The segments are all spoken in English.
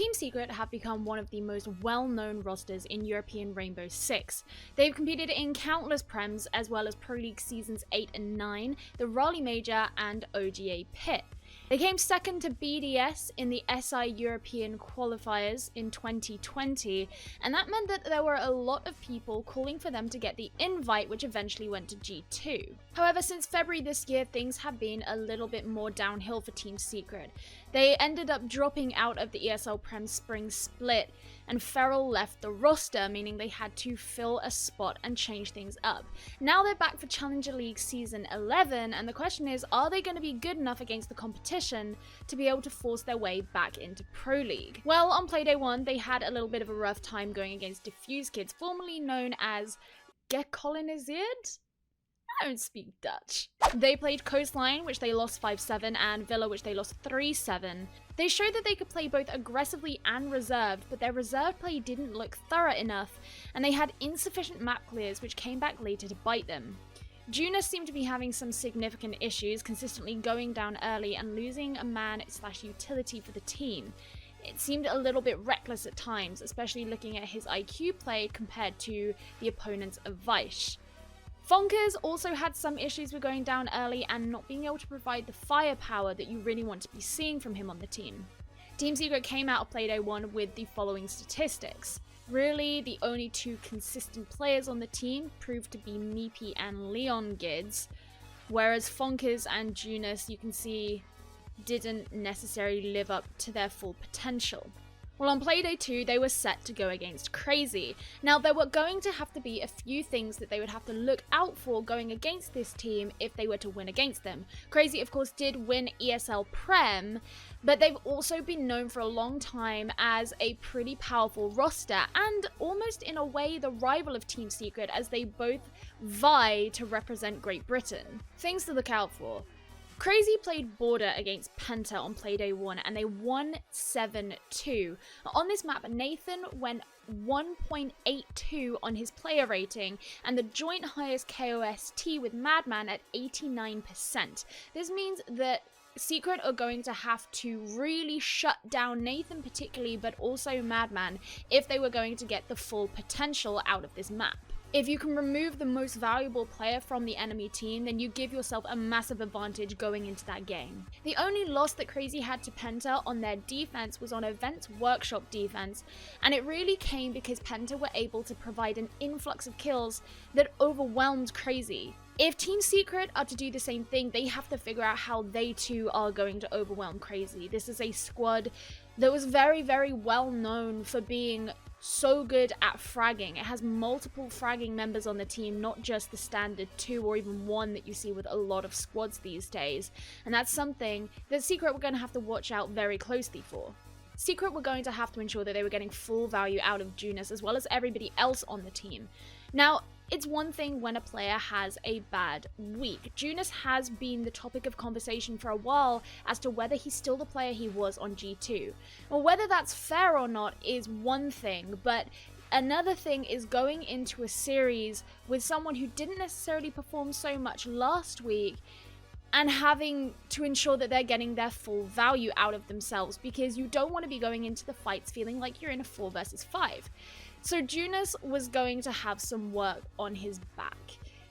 Team Secret have become one of the most well-known rosters in European Rainbow Six. They've competed in countless Prems as well as Pro League Seasons 8 and 9, the Raleigh Major and OGA Pit. They came second to BDS in the SI European qualifiers in 2020, and that meant that there were a lot of people calling for them to get the invite, which eventually went to G2. However, since February this year, things have been a little bit more downhill for Team Secret. They ended up dropping out of the ESL Prem Spring Split, and Feral left the roster, meaning they had to fill a spot and change things up. Now they're back for Challenger League Season 11, and the question is, are they going to be good enough against the competition to be able to force their way back into Pro League? Well, on Playday 1, they had a little bit of a rough time going against Diffuse Kids, formerly known as Gekoloniseerd? I don't speak Dutch. They played Coastline, which they lost 5-7, and Villa, which they lost 3-7. They showed that they could play both aggressively and reserved, but their reserve play didn't look thorough enough, and they had insufficient map clears, which came back later to bite them. Juna seemed to be having some significant issues, consistently going down early and losing a man/utility for the team. It seemed a little bit reckless at times, especially looking at his IQ play compared to the opponent's Vish. Fonkers also had some issues with going down early and not being able to provide the firepower that you really want to be seeing from him on the team. Team Secret came out of Playday 1 with the following statistics. Really, the only two consistent players on the team proved to be Meepy and Leon Gids, whereas Fonkers and Junus, you can see, didn't necessarily live up to their full potential. Well, on Playday 2, they were set to go against Crazy. Now, there were going to have to be a few things that they would have to look out for going against this team if they were to win against them. Crazy, of course, did win ESL Prem, but they've also been known for a long time as a pretty powerful roster, and almost in a way the rival of Team Secret, as they both vie to represent Great Britain. Things to look out for. Crazy played Border against Penta on Playday 1 and they won 7-2. On this map, Nathan went 1.82 on his player rating and the joint highest KOST with Madman at 89%. This means that Secret are going to have to really shut down Nathan particularly, but also Madman, if they were going to get the full potential out of this map. If you can remove the most valuable player from the enemy team, then you give yourself a massive advantage going into that game. The only loss that Crazy had to Penta on their defense was on Events Workshop defense, and it really came because Penta were able to provide an influx of kills that overwhelmed Crazy. If Team Secret are to do the same thing, they have to figure out how they too are going to overwhelm Crazy. This is a squad that was very, very well known for being so good at fragging. It has multiple fragging members on the team, not just the standard 2 or even 1 that you see with a lot of squads these days. And that's something that Secret were going to have to watch out very closely for. Secret were going to have to ensure that they were getting full value out of Junus as well as everybody else on the team. Now, it's one thing when a player has a bad week. Junus has been the topic of conversation for a while as to whether he's still the player he was on G2. Well, whether that's fair or not is one thing, but another thing is going into a series with someone who didn't necessarily perform so much last week and having to ensure that they're getting their full value out of themselves, because you don't want to be going into the fights feeling like you're in a 4 versus 5. So Junus was going to have some work on his back.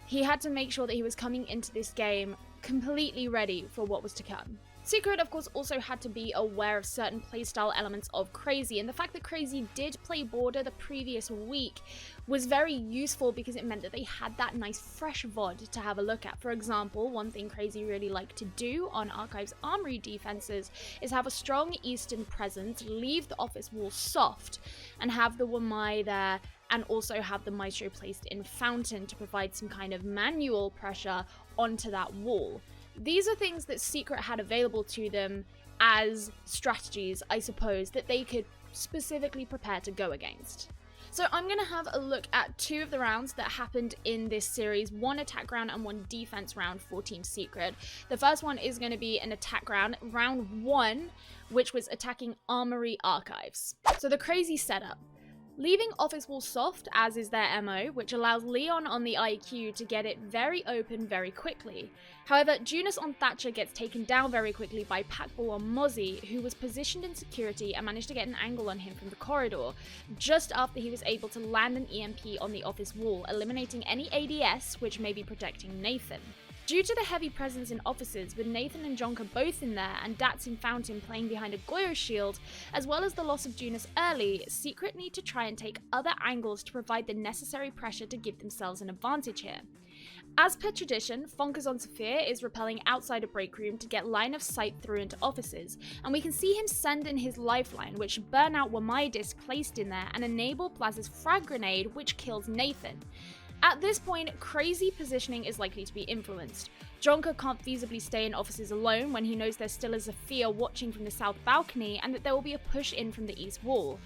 He had to make sure that he was coming into this game completely ready for what was to come. Secret, of course, also had to be aware of certain playstyle elements of Crazy, and the fact that Crazy did play Border the previous week was very useful because it meant that they had that nice fresh VOD to have a look at. For example, one thing Crazy really liked to do on Archive's Armory defenses is have a strong Eastern presence, leave the office wall soft, and have the Wamai there, and also have the Maestro placed in Fountain to provide some kind of manual pressure onto that wall. These are things that Secret had available to them as strategies, I suppose, that they could specifically prepare to go against. So I'm going to have a look at 2 of the rounds that happened in this series, 1 attack round and 1 defense round for Team Secret. The first one is going to be an attack round, round 1, which was attacking Armory Archives. So the Crazy setup. Leaving office wall soft, as is their MO, which allows Leon on the IQ to get it very open very quickly. However, Junus on Thatcher gets taken down very quickly by Packball on Mozzie, who was positioned in security and managed to get an angle on him from the corridor, just after he was able to land an EMP on the office wall, eliminating any ADS which may be protecting Nathan. Due to the heavy presence in offices, with Nathan and Jonker both in there and Dats in Fountain playing behind a Goyo shield, as well as the loss of Junus early, Secret need to try and take other angles to provide the necessary pressure to give themselves an advantage here. As per tradition, Fonkers on Saphir is repelling outside a break room to get line of sight through into offices, and we can see him send in his lifeline, which burn out Wamai disc placed in there and enable Blaz's frag grenade, which kills Nathan. At this point, crazy positioning is likely to be influenced. Jonker can't feasibly stay in offices alone when he knows there still is a Fear watching from the south balcony and that there will be a push in from the east wall.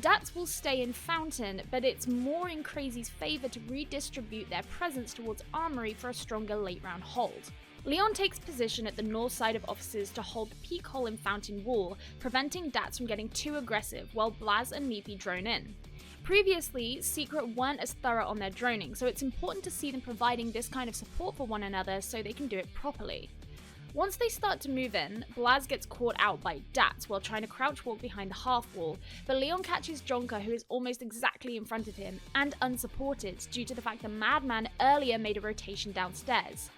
Dats will stay in Fountain, but it's more in Crazy's favour to redistribute their presence towards Armory for a stronger late round hold. Leon takes position at the north side of offices to hold the peak hole in Fountain wall, preventing Dats from getting too aggressive while Blaz and Meepy drone in. Previously, Secret weren't as thorough on their droning, so it's important to see them providing this kind of support for one another so they can do it properly. Once they start to move in, Blaz gets caught out by Dats while trying to crouch walk behind the half wall, but Leon catches Jonker, who is almost exactly in front of him, and unsupported due to the fact the Madman earlier made a rotation downstairs.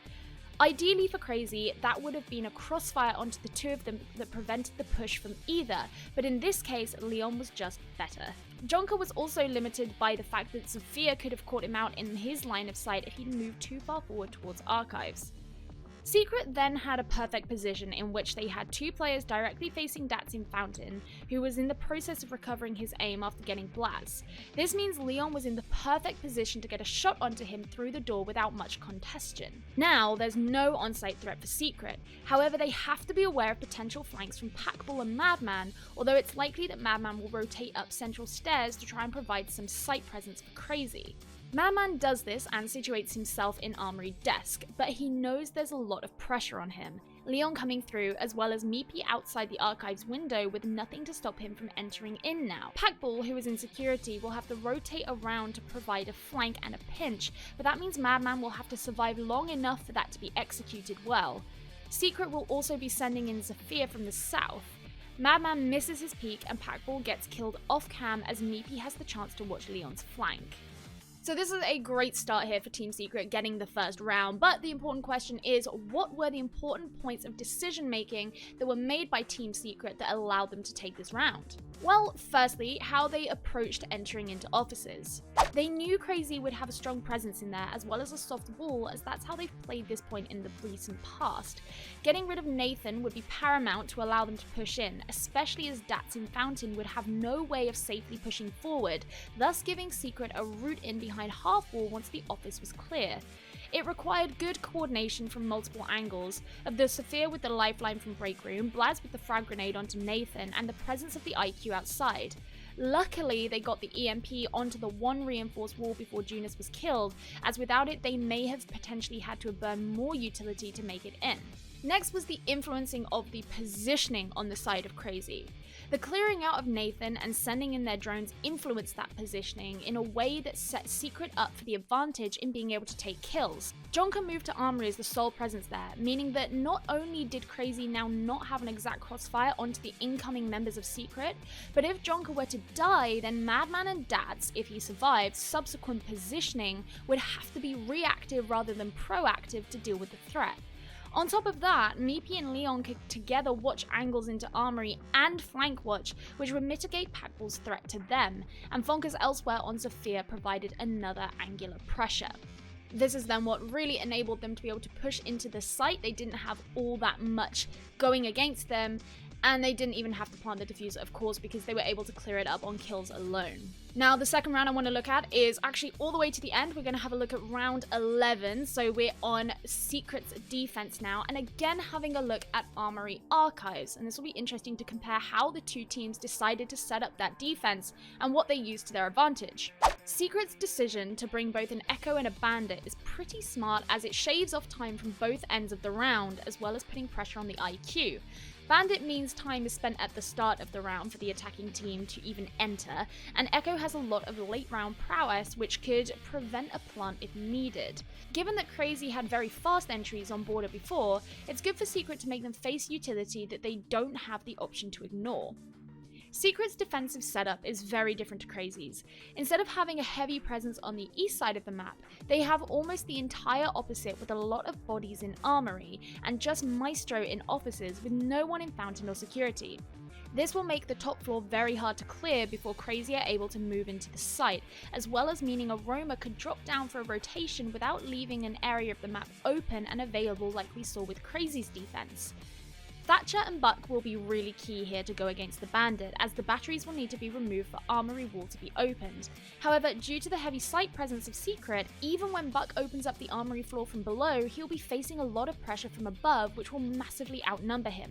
Ideally for Crazy, that would have been a crossfire onto the two of them that prevented the push from either, but in this case, Leon was just better. Jonker was also limited by the fact that Sophia could have caught him out in his line of sight if he'd moved too far forward towards Archives. Secret then had a perfect position in which they had two players directly facing Dats in Fountain, who was in the process of recovering his aim after getting Blaz. This means Leon was in the perfect position to get a shot onto him through the door without much contestation. Now, there's no on-site threat for Secret, however they have to be aware of potential flanks from Packball and Madman, although it's likely that Madman will rotate up central stairs to try and provide some site presence for Crazy. Madman does this and situates himself in Armory desk, but he knows there's a lot of pressure on him. Leon coming through, as well as Meepy outside the Archives window with nothing to stop him from entering in now. Packball, who is in security, will have to rotate around to provide a flank and a pinch, but that means Madman will have to survive long enough for that to be executed well. Secret will also be sending in Zafir from the south. Madman misses his peek and Packball gets killed off cam as Meepy has the chance to watch Leon's flank. So this is a great start here for Team Secret getting the first round, but the important question is, what were the important points of decision making that were made by Team Secret that allowed them to take this round? Well, firstly, how they approached entering into offices. They knew Crazy would have a strong presence in there as well as a soft wall, as that's how they've played this point in the recent past. Getting rid of Nathan would be paramount to allow them to push in, especially as Dats in Fountain would have no way of safely pushing forward, thus giving Secret a route in behind half wall once the office was clear. It required good coordination from multiple angles, of the Saphir with the lifeline from break room, Blaz with the frag grenade onto Nathan, and the presence of the IQ outside. Luckily, they got the EMP onto the one reinforced wall before Junus was killed, as without it they may have potentially had to burn more utility to make it in. Next was the influencing of the positioning on the side of Crazy. The clearing out of Nathan and sending in their drones influenced that positioning in a way that set Secret up for the advantage in being able to take kills. Jonker moved to Armory as the sole presence there, meaning that not only did Crazy now not have an exact crossfire onto the incoming members of Secret, but if Jonker were to die, then Madman and Dats, if he survived, subsequent positioning would have to be reactive rather than proactive to deal with the threat. On top of that, Meepy and Leon could together watch angles into Armory and flank watch, which would mitigate Packball's threat to them, and Fonkers elsewhere on Zafir provided another angular pressure. This is then what really enabled them to be able to push into the site. They didn't have all that much going against them, and they didn't even have to plant the diffuser, of course, because they were able to clear it up on kills alone. Now, the second round I want to look at is actually all the way to the end. We're going to have a look at round 11, so we're on Secret's defense now, and again having a look at Armory Archives, and this will be interesting to compare how the two teams decided to set up that defense and what they used to their advantage. Secret's decision to bring both an Echo and a Bandit is pretty smart, as it shaves off time from both ends of the round, as well as putting pressure on the IQ. Bandit means time is spent at the start of the round for the attacking team to even enter, and Echo has a lot of late round prowess which could prevent a plant if needed. Given that Crazy had very fast entries on border before, it's good for Secret to make them face utility that they don't have the option to ignore. Secret's defensive setup is very different to Crazy's. Instead of having a heavy presence on the east side of the map, they have almost the entire opposite with a lot of bodies in armory, and just Maestro in offices with no one in fountain or security. This will make the top floor very hard to clear before Crazy are able to move into the site, as well as meaning a roamer could drop down for a rotation without leaving an area of the map open and available like we saw with Crazy's defense. Thatcher and Buck will be really key here to go against the Bandit, as the batteries will need to be removed for Armory Wall to be opened. However, due to the heavy site presence of Secret, even when Buck opens up the Armory floor from below, he'll be facing a lot of pressure from above, which will massively outnumber him.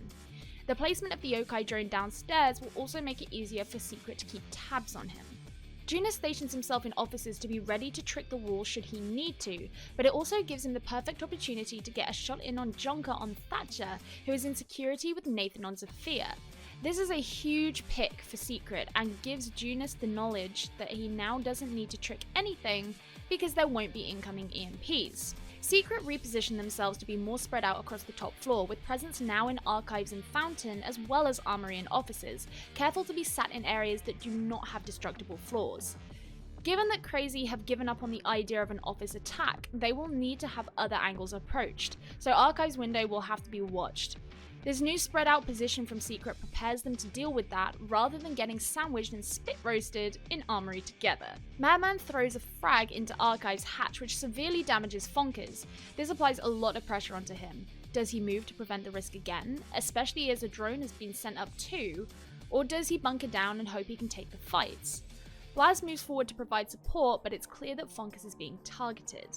The placement of the Yokai drone downstairs will also make it easier for Secret to keep tabs on him. Junus stations himself in offices to be ready to trick the wall should he need to, but it also gives him the perfect opportunity to get a shot in on Jonker on Thatcher, who is in security with Nathan on Zephyr. This is a huge pick for Secret and gives Junus the knowledge that he now doesn't need to trick anything because there won't be incoming EMPs. Secret reposition themselves to be more spread out across the top floor, with presence now in archives and fountain as well as armory and offices, careful to be sat in areas that do not have destructible floors. Given that Crazy have given up on the idea of an office attack, they will need to have other angles approached, so archives window will have to be watched. This new spread out position from Secret prepares them to deal with that rather than getting sandwiched and spit roasted in armory together. Madman throws a frag into Archive's hatch which severely damages Fonkers. This applies a lot of pressure onto him. Does he move to prevent the risk again, especially as a drone has been sent up too, or does he bunker down and hope he can take the fights? Blaz moves forward to provide support, but it's clear that Fonkers is being targeted.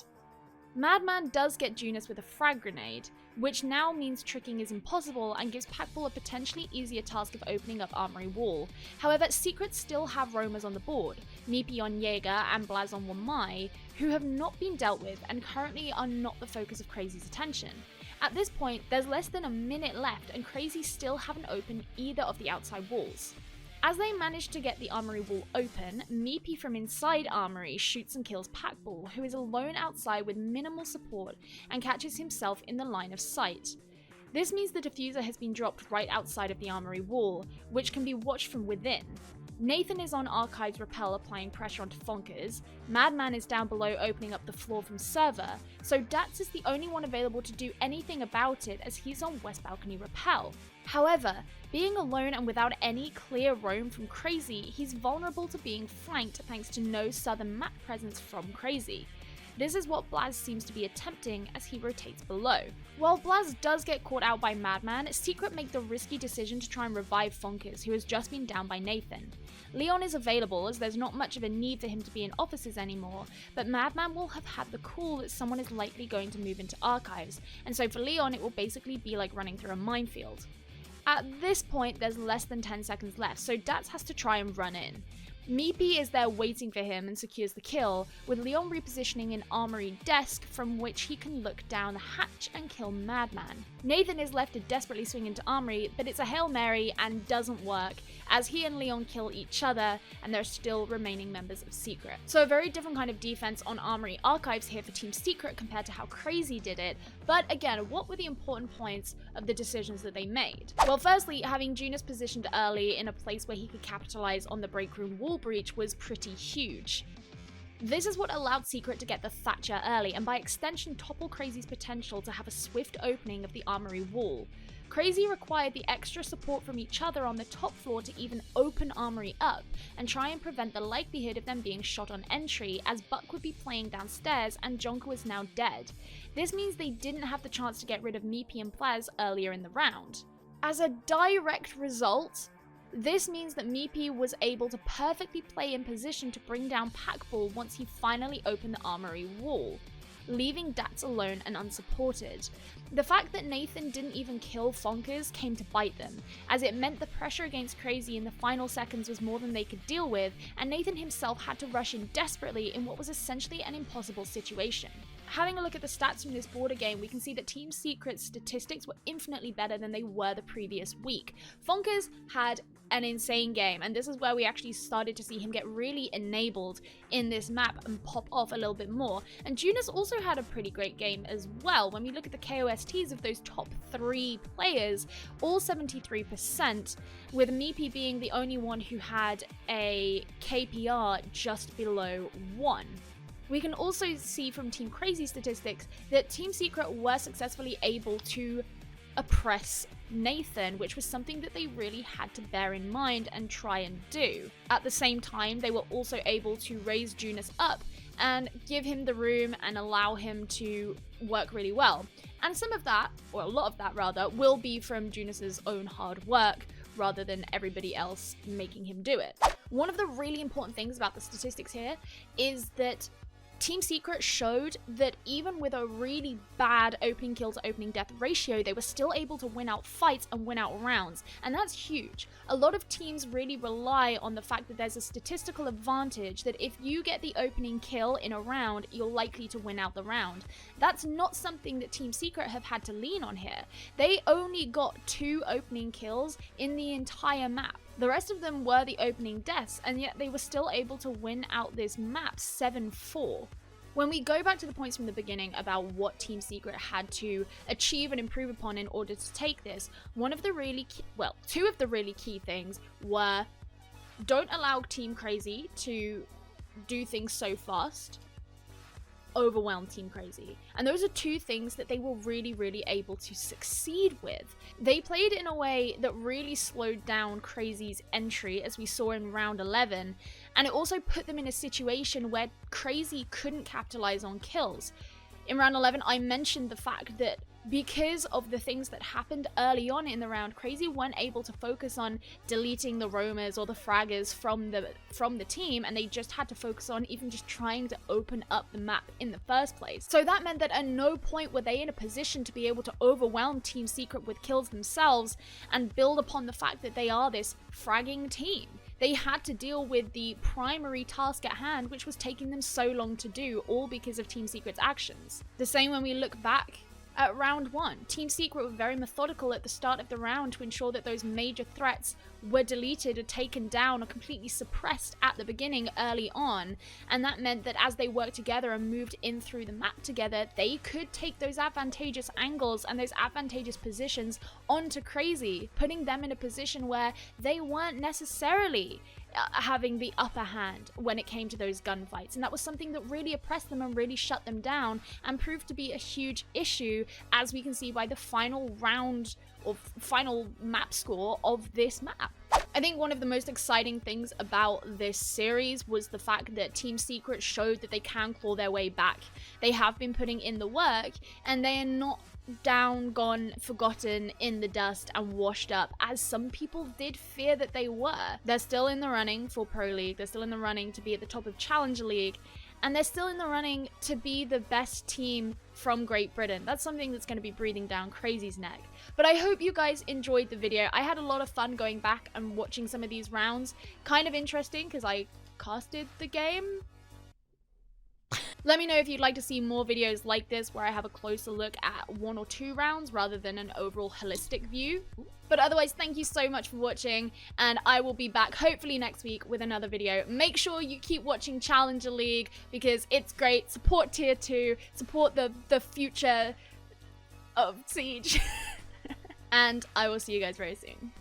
Madman does get Junus with a frag grenade, which now means tricking is impossible and gives Packball a potentially easier task of opening up Armory Wall. However, Secret still have roamers on the board, Meepy on Jaeger and Blaz on Wamai, who have not been dealt with and currently are not the focus of Crazy's attention. At this point, there's less than a minute left and Crazy still haven't opened either of the outside walls. As they manage to get the Armory Wall open, Meepy from inside Armory shoots and kills Packball, who is alone outside with minimal support and catches himself in the line of sight. This means the diffuser has been dropped right outside of the Armory Wall, which can be watched from within. Nathan is on Archive's rappel applying pressure onto Fonkers, Madman is down below opening up the floor from server, so Dats is the only one available to do anything about it as he's on West Balcony rappel. However, being alone and without any clear roam from Crazy, he's vulnerable to being flanked thanks to no southern map presence from Crazy. This is what Blaz seems to be attempting as he rotates below. While Blaz does get caught out by Madman, Secret make the risky decision to try and revive Fonkers, who has just been down by Nathan. Leon is available as there's not much of a need for him to be in offices anymore, but Madman will have had the call that someone is likely going to move into archives, and so for Leon it will basically be like running through a minefield. At this point there's less than 10 seconds left, so Dats has to try and run in. Meepy is there waiting for him and secures the kill, with Leon repositioning an armory desk from which he can look down the hatch and kill Madman. Nathan is left to desperately swing into armory, but it's a Hail Mary and doesn't work, as he and Leon kill each other and there are still remaining members of Secret. So a very different kind of defense on armory archives here for Team Secret compared to how Crazy did it, but again, what were the important points of the decisions that they made? Well, firstly, having Junus positioned early in a place where he could capitalize on the break room wall breach was pretty huge. This is what allowed Secret to get the Thatcher early and by extension topple Crazy's potential to have a swift opening of the Armory Wall. Crazy required the extra support from each other on the top floor to even open Armory up and try and prevent the likelihood of them being shot on entry, as Buck would be playing downstairs and Jonker was now dead. This means they didn't have the chance to get rid of Meepy and Plaz earlier in the round. As a direct result, this means that Meepy was able to perfectly play in position to bring down Packball once he finally opened the Armory Wall, leaving Dats alone and unsupported. The fact that Nathan didn't even kill Fonkers came to bite them, as it meant the pressure against Crazy in the final seconds was more than they could deal with, and Nathan himself had to rush in desperately in what was essentially an impossible situation. Having a look at the stats from this border game, we can see that Team Secret's statistics were infinitely better than they were the previous week. Fonkers had an insane game, and this is where we actually started to see him get really enabled in this map and pop off a little bit more. And Junis also had a pretty great game as well. When we look at the KOSTs of those top 3 players, all 73%, with Meepy being the only one who had a KPR just below 1. We can also see from Team Crazy statistics that Team Secret were successfully able to oppress Nathan, which was something that they really had to bear in mind and try and do. At the same time, they were also able to raise Junis up and give him the room and allow him to work really well. And some of that, or a lot of that rather, will be from Junis's own hard work rather than everybody else making him do it. One of the really important things about the statistics here is that Team Secret showed that even with a really bad opening kill to opening death ratio, they were still able to win out fights and win out rounds, and that's huge. A lot of teams really rely on the fact that there's a statistical advantage that if you get the opening kill in a round, you're likely to win out the round. That's not something that Team Secret have had to lean on here. They only got 2 opening kills in the entire map. The rest of them were the opening deaths, and yet they were still able to win out this map 7-4. When we go back to the points from the beginning about what Team Secret had to achieve and improve upon in order to take this, two of the really key things were: don't allow Team Crazy to do things so fast, overwhelm Team Crazy. And those are 2 things that they were really able to succeed with. They played in a way that really slowed down Crazy's entry, as we saw in round 11, and it also put them in a situation where Crazy couldn't capitalize on kills. In round 11, I mentioned the fact that because of the things that happened early on in the round, Crazy weren't able to focus on deleting the roamers or the fraggers from the team, and they just had to focus on even just trying to open up the map in the first place. So that meant that at no point were they in a position to be able to overwhelm Team Secret with kills themselves and build upon the fact that they are this fragging team. They had to deal with the primary task at hand, which was taking them so long to do, all because of Team Secret's actions. The same when we look back at round 1. Team Secret were very methodical at the start of the round to ensure that those major threats were deleted or taken down or completely suppressed at the beginning early on, and that meant that as they worked together and moved in through the map together, they could take those advantageous angles and those advantageous positions onto Crazy, putting them in a position where they weren't necessarily having the upper hand when it came to those gunfights, and that was something that really oppressed them and really shut them down and proved to be a huge issue, as we can see by the final round or final map score of this map. I think one of the most exciting things about this series was the fact that Team Secret showed that they can claw their way back. They have been putting in the work, and they are not down, gone, forgotten in the dust and washed up, as some people did fear that they were. They're still in the running for Pro League, they're still in the running to be at the top of Challenger League, and they're still in the running to be the best team from Great Britain. That's something that's going to be breathing down Crazy's neck. But I hope you guys enjoyed the video. I had a lot of fun going back and watching some of these rounds. Kind of interesting because I casted the game. Let me know if you'd like to see more videos like this where I have a closer look at 1 or 2 rounds rather than an overall holistic view. But otherwise, thank you so much for watching, and I will be back hopefully next week with another video. Make sure you keep watching Challenger League because it's great. Support Tier 2, support the future of Siege. And I will see you guys very soon.